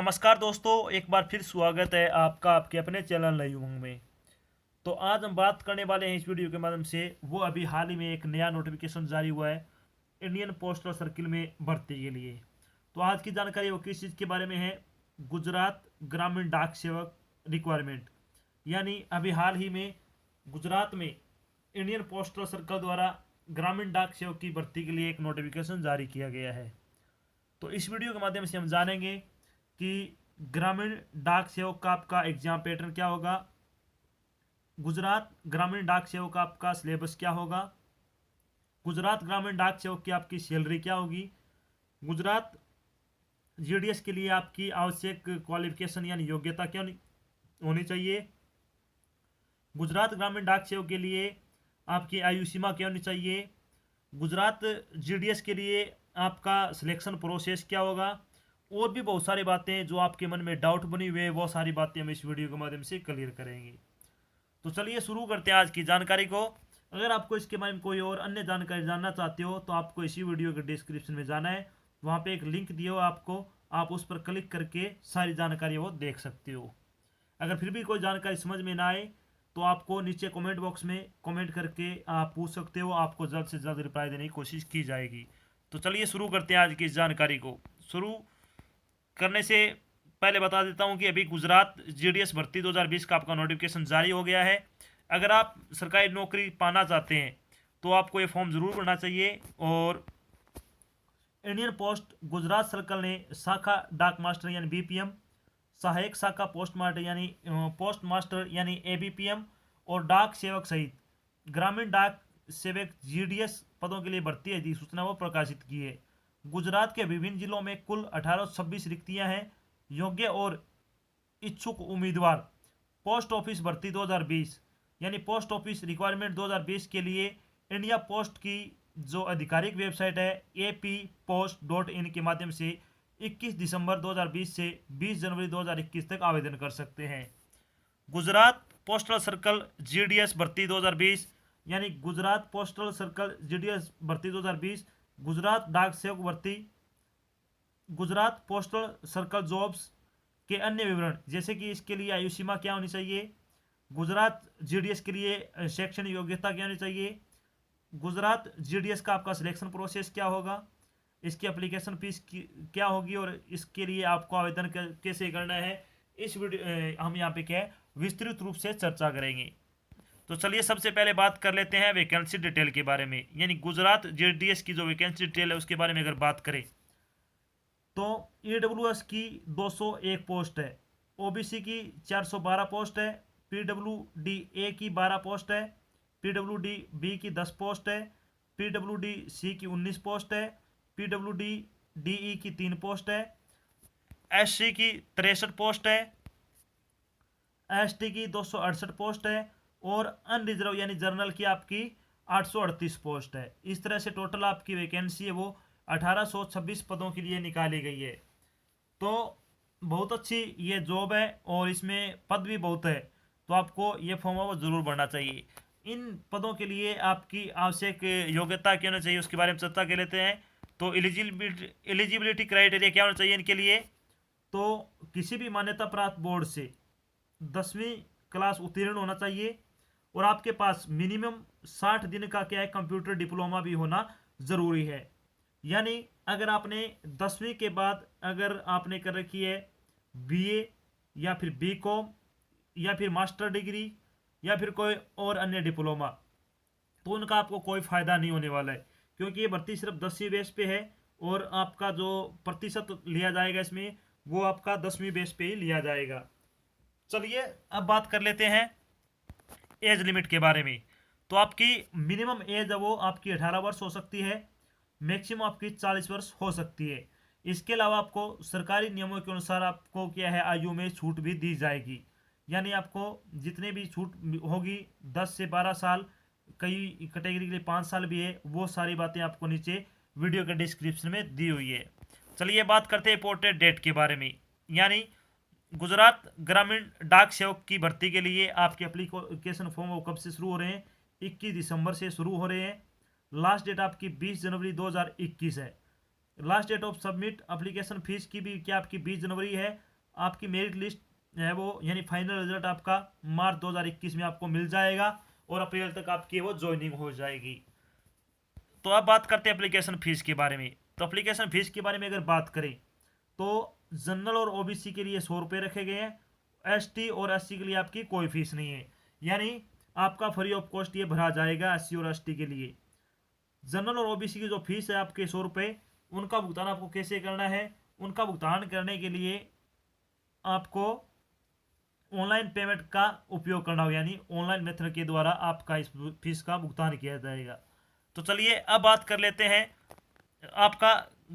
नमस्कार दोस्तों, एक बार फिर स्वागत है आपका आपके अपने चैनल नई उमंग में। तो आज हम बात करने वाले हैं इस वीडियो के माध्यम से, वो अभी हाल ही में एक नया नोटिफिकेशन जारी हुआ है इंडियन पोस्टल सर्किल में भर्ती के लिए। तो आज की जानकारी वो किस चीज़ के बारे में है? गुजरात ग्रामीण डाक सेवक रिक्वायरमेंट, यानी अभी हाल ही में गुजरात में इंडियन पोस्टल सर्कल द्वारा ग्रामीण डाक सेवक की भर्ती के लिए एक नोटिफिकेशन जारी किया गया है। तो इस वीडियो के माध्यम से हम जानेंगे कि ग्रामीण डाक सेवक का आपका एग्जाम पैटर्न क्या होगा, गुजरात ग्रामीण डाक सेवक का आपका सिलेबस क्या होगा, गुजरात ग्रामीण डाक सेवक की आपकी सैलरी क्या होगी, गुजरात जीडीएस के लिए आपकी आवश्यक क्वालिफिकेशन यानी योग्यता क्या होनी चाहिए, गुजरात ग्रामीण डाक सेवक के लिए आपकी आयु सीमा क्या होनी चाहिए, गुजरात जीडीएस के लिए आपका सिलेक्शन प्रोसेस क्या होगा, और भी बहुत सारी बातें जो आपके मन में डाउट बनी हुई है, वो सारी बातें हम इस वीडियो के माध्यम से क्लियर करेंगे। तो चलिए शुरू करते हैं आज की जानकारी को। अगर आपको इसके बारे में कोई और अन्य जानकारी जानना चाहते हो तो आपको इसी वीडियो के डिस्क्रिप्शन में जाना है, वहाँ पे एक लिंक दिया हो आपको, आप उस पर क्लिक करके सारी जानकारी वो देख सकते हो। अगर फिर भी कोई जानकारी समझ में ना आए तो आपको नीचे कमेंट बॉक्स में कमेंट करके आप पूछ सकते हो, आपको जल्द से जल्द रिप्लाई देने की कोशिश की जाएगी। तो चलिए शुरू करते हैं आज की इस जानकारी को। शुरू करने से पहले बता देता हूं कि अभी गुजरात जीडीएस भर्ती 2020 का आपका नोटिफिकेशन जारी हो गया है। अगर आप सरकारी नौकरी पाना चाहते हैं तो आपको ये फॉर्म ज़रूर भरना चाहिए। और इंडियन पोस्ट गुजरात सर्कल ने शाखा डाक मास्टर यानी बीपीएम, सहायक शाखा पोस्ट मास्टर यानी एबीपीएम और डाक सेवक सहित ग्रामीण डाक सेवक जीडीएस पदों के लिए भर्ती अधिसूचना वो प्रकाशित की है। गुजरात के विभिन्न जिलों में कुल 1826 रिक्तियां हैं। योग्य और इच्छुक उम्मीदवार पोस्ट ऑफिस भर्ती 2020 यानी पोस्ट ऑफिस रिक्वायरमेंट 2020 के लिए इंडिया पोस्ट की जो आधिकारिक वेबसाइट है appost.in के माध्यम से 21 दिसंबर 2020 से 20 जनवरी 2021 तक आवेदन कर सकते हैं। गुजरात पोस्टल सर्कल जीडीएस भर्ती 2020 यानी गुजरात पोस्टल सर्कल जीडीएस भर्ती 2020, गुजरात डाक सेवक भर्ती, गुजरात पोस्टल सर्कल जॉब्स के अन्य विवरण, जैसे कि इसके लिए आयु सीमा क्या होनी चाहिए, गुजरात जीडीएस के लिए शैक्षणिक योग्यता क्या होनी चाहिए, गुजरात जीडीएस का आपका सिलेक्शन प्रोसेस क्या होगा, इसकी एप्लीकेशन फीस क्या होगी और इसके लिए आपको आवेदन कैसे करना है, इस वीडियो हम यहाँ पे क्या है विस्तृत रूप से चर्चा करेंगे। तो चलिए सबसे पहले बात कर लेते हैं वैकेंसी डिटेल के बारे में, यानी गुजरात जीडीएस की जो वैकेंसी डिटेल है उसके बारे में अगर बात करें तो ईडब्ल्यूएस की 201 पोस्ट है, ओबीसी की 412 पोस्ट है, पीडब्ल्यूडी ए की 12 पोस्ट है, पीडब्ल्यूडी बी की 10 पोस्ट है, पीडब्ल्यूडी सी की 19 पोस्ट है, पीडब्ल्यूडी डीई की 3 पोस्ट है, एससी की 63 पोस्ट है, एसटी की 268 पोस्ट है और अनरिजर्व यानी जर्नल की आपकी 838 पोस्ट है। इस तरह से टोटल आपकी वैकेंसी है वो 1826 पदों के लिए निकाली गई है। तो बहुत अच्छी ये जॉब है और इसमें पद भी बहुत है, तो आपको ये फॉर्म वो ज़रूर भरना चाहिए। इन पदों के लिए आपकी आवश्यक योग्यता क्या होनी चाहिए उसके बारे में चर्चा कर लेते हैं। तो एलिजिबिलिटी क्राइटेरिया क्या होना चाहिए इनके लिए? तो किसी भी मान्यता प्राप्त बोर्ड से 10वीं क्लास उत्तीर्ण होना चाहिए और आपके पास मिनिमम 60 दिन का क्या है कंप्यूटर डिप्लोमा भी होना ज़रूरी है। यानी अगर आपने 10वीं के बाद अगर आपने कर रखी है बीए या फिर बीकॉम या फिर मास्टर डिग्री या फिर कोई और अन्य डिप्लोमा, तो उनका आपको कोई फ़ायदा नहीं होने वाला है, क्योंकि ये भर्ती सिर्फ 10वीं बेस पे है और आपका जो प्रतिशत लिया जाएगा इसमें वो आपका 10वीं बेस पे ही लिया जाएगा। चलिए अब बात कर लेते हैं एज लिमिट के बारे में। तो आपकी मिनिमम एज है वो आपकी 18 वर्ष हो सकती है, मैक्सिमम आपकी 40 वर्ष हो सकती है। इसके अलावा आपको सरकारी नियमों के अनुसार आपको क्या है आयु में छूट भी दी जाएगी, यानी आपको जितने भी छूट होगी 10 से 12 साल, कई कैटेगरी के लिए 5 साल भी है, वो सारी बातें आपको नीचे वीडियो के डिस्क्रिप्शन में दी हुई है। चलिए बात करते हैं इंपॉर्टेंट डेट के बारे में, यानी गुजरात ग्रामीण डाक सेवक की भर्ती के लिए आपके एप्लीकेशन फॉर्म वो कब से शुरू हो रहे हैं? 21 दिसंबर से शुरू हो रहे हैं। लास्ट डेट आपकी 20 जनवरी 2021 है। Last date of submit application fee की भी क्या आपकी 20 जनवरी है। आपकी मेरिट लिस्ट है वो यानी फाइनल रिजल्ट आपका मार्च 2021 में आपको मिल जाएगा और अप्रैल तक आपकी वो ज्वाइनिंग हो जाएगी। तो अब बात करते हैं एप्लीकेशन फीस के बारे में। तो एप्लीकेशन फीस के बारे में अगर बात करें तो जनरल और ओबीसी के लिए 100 रुपये रखे गए हैं, एसटी और एससी के लिए आपकी कोई फीस नहीं है, यानी आपका फ्री ऑफ कॉस्ट ये भरा जाएगा एससी और एसटी के लिए। जनरल और ओबीसी की जो फीस है आपके 100 रुपये, उनका भुगतान आपको कैसे करना है? उनका भुगतान करने के लिए आपको ऑनलाइन पेमेंट का उपयोग करना होगा, यानी ऑनलाइन मेथड के द्वारा आपका इस फीस का भुगतान किया जाएगा। तो चलिए अब बात कर लेते हैं आपका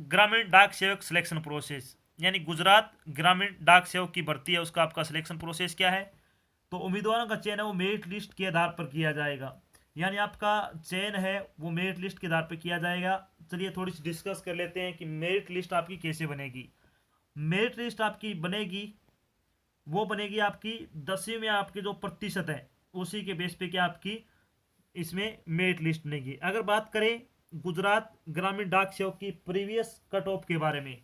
ग्रामीण डाक सेवक सिलेक्शन प्रोसेस, यानी गुजरात ग्रामीण डाक सेवक की भर्ती है उसका आपका सिलेक्शन प्रोसेस क्या है। तो उम्मीदवारों का चयन है वो मेरिट लिस्ट के आधार पर किया जाएगा, यानी आपका चयन है वो मेरिट लिस्ट के आधार पर किया जाएगा। चलिए थोड़ी सी डिस्कस कर लेते हैं कि मेरिट लिस्ट आपकी कैसे बनेगी। मेरिट लिस्ट आपकी बनेगी वो बनेगी आपकी 10वीं में आपके जो प्रतिशत है उसी के बेस पे क्या आपकी इसमें मेरिट लिस्ट बनेगी। अगर बात करें गुजरात ग्रामीण डाक सेवक की प्रीवियस कट ऑफ के बारे में,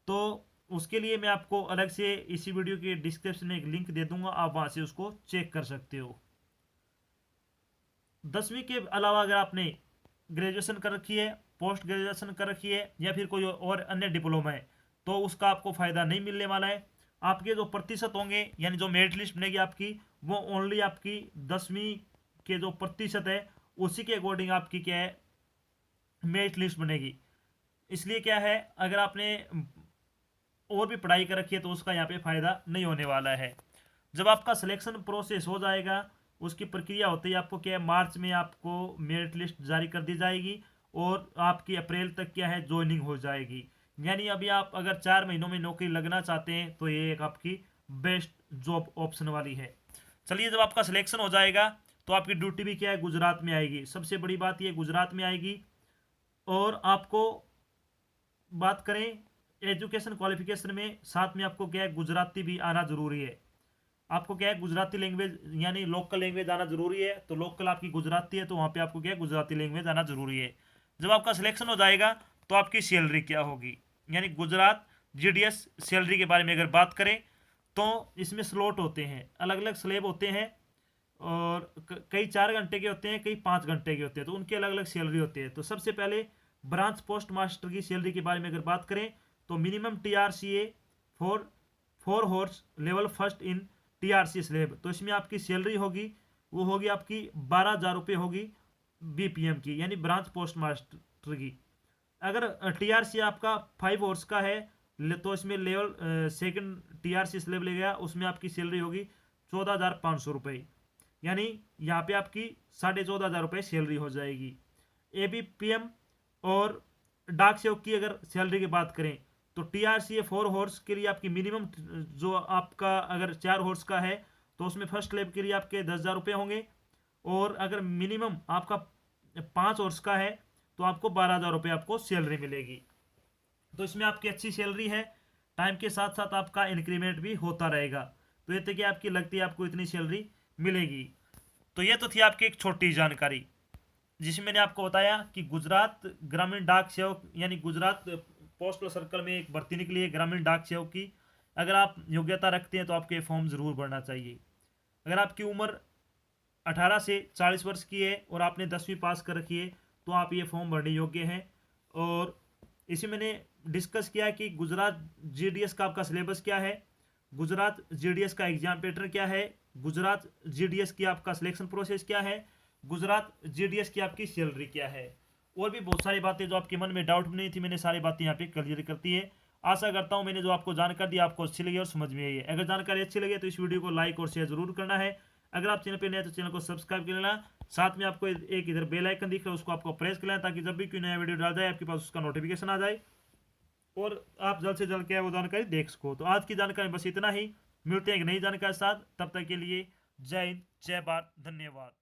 तो उसके लिए मैं आपको अलग से इसी वीडियो के डिस्क्रिप्शन में एक लिंक दे दूंगा, आप वहां से उसको चेक कर सकते हो। 10वीं के अलावा अगर आपने ग्रेजुएशन कर रखी है, पोस्ट ग्रेजुएशन कर रखी है या फिर कोई और अन्य डिप्लोमा है तो उसका आपको फ़ायदा नहीं मिलने वाला है। आपके जो प्रतिशत होंगे यानी जो मेरिट लिस्ट बनेगी आपकी वो ओनली आपकी 10वीं के जो प्रतिशत है उसी के अकॉर्डिंग आपकी क्या है मेरिट लिस्ट बनेगी। इसलिए क्या है अगर आपने और भी पढ़ाई कर रखी है तो उसका यहाँ पे फ़ायदा नहीं होने वाला है। जब आपका सिलेक्शन प्रोसेस हो जाएगा उसकी प्रक्रिया होती है आपको क्या है मार्च में आपको मेरिट लिस्ट जारी कर दी जाएगी और आपकी अप्रैल तक क्या है ज्वाइनिंग हो जाएगी। यानी अभी आप अगर 4 महीनों में नौकरी लगना चाहते हैं तो ये एक आपकी बेस्ट जॉब ऑप्शन वाली है। चलिए जब आपका सिलेक्शन हो जाएगा तो आपकी ड्यूटी भी क्या है गुजरात में आएगी, सबसे बड़ी बात ये गुजरात में आएगी। और आपको बात करें एजुकेशन क्वालिफिकेशन में साथ में आपको क्या है गुजराती भी आना ज़रूरी है। आपको क्या है गुजराती लैंग्वेज यानी लोकल लैंग्वेज आना ज़रूरी है, तो लोकल आपकी गुजराती है तो वहाँ पे आपको क्या है गुजराती लैंग्वेज आना ज़रूरी है। जब आपका सिलेक्शन हो जाएगा तो आपकी सैलरी क्या होगी, यानी गुजरात जीडीएस सैलरी के बारे में अगर बात करें तो इसमें स्लॉट होते हैं, अलग अलग स्लेब होते हैं और कई 4 घंटे के होते हैं, कई 5 घंटे के होते हैं, तो उनकी अलग अलग सैलरी होती है। तो सबसे पहले ब्रांच पोस्ट मास्टर की सैलरी के बारे में अगर बात करें तो minimum TRCA for 4 horse level first in TRC slab, तो इसमें आपकी सैलरी होगी वो होगी आपकी 12,000 रुपये होगी BPM की, यानी ब्रांच पोस्ट मास्टर की। अगर TRC आपका 5 हॉर्स का है तो इसमें लेवल सेकंड TRC स्लेब ले गया उसमें आपकी सैलरी होगी 14,500 रुपये, यानी यहाँ पे आपकी 14,500 रुपये सैलरी हो जाएगी। ABPM और डाक सेवक की अगर सैलरी की बात करें तो TRCA 4 हॉर्स के लिए आपकी मिनिमम जो आपका अगर 4 हॉर्स का है तो उसमें फर्स्ट लेब के लिए आपके 10,000 रुपये होंगे, और अगर मिनिमम आपका 5 हॉर्स का है तो आपको 12,000 रुपये आपको सैलरी मिलेगी। तो इसमें आपकी अच्छी सैलरी है, टाइम के साथ साथ आपका इंक्रीमेंट भी होता रहेगा। तो ये तो कि आपकी लगती है आपको इतनी सैलरी मिलेगी। तो ये तो थी आपकी एक छोटी जानकारी जिसमें मैंने आपको बताया कि गुजरात ग्रामीण डाक सेवक यानी गुजरात पोस्टल सर्कल में एक भर्ती निकली है ग्रामीण डाक सेवक की। अगर आप योग्यता रखते हैं तो आपके फॉर्म ज़रूर भरना चाहिए। अगर आपकी उम्र 18 से 40 वर्ष की है और आपने 10वीं पास कर रखी है तो आप ये फॉर्म भरने योग्य हैं। और इसी मैंने डिस्कस किया कि गुजरात GDS का आपका सिलेबस क्या है, गुजरात GDS का एग्जाम पैटर्न क्या है, गुजरात GDS की आपका सिलेक्शन प्रोसेस क्या है, गुजरात GDS की आपकी सैलरी क्या है, और भी बहुत सारी बातें जो आपके मन में डाउट नहीं थी मैंने सारी बातें यहाँ पे क्लियर करती है। आशा करता हूँ मैंने जो आपको जानकारी दी आपको अच्छी लगी और समझ में आई है। अगर जानकारी अच्छी लगे तो इस वीडियो को लाइक और शेयर जरूर करना है। अगर आप चैनल पर नए तो चैनल को सब्सक्राइब कर लेना, साथ में आपको एक इधर बेल आइकन दिख रहा है उसको आपको प्रेस कर लेना ताकि जब भी कोई नया वीडियो डाल जाए आपके पास उसका नोटिफिकेशन आ जाए और आप जल्द से जल्द क्या है वो जानकारी देख सको। तो आज की जानकारी बस इतना ही, मिलते हैं एक नई जानकारी के साथ, तब तक के लिए जय हिंद जय भारत, धन्यवाद।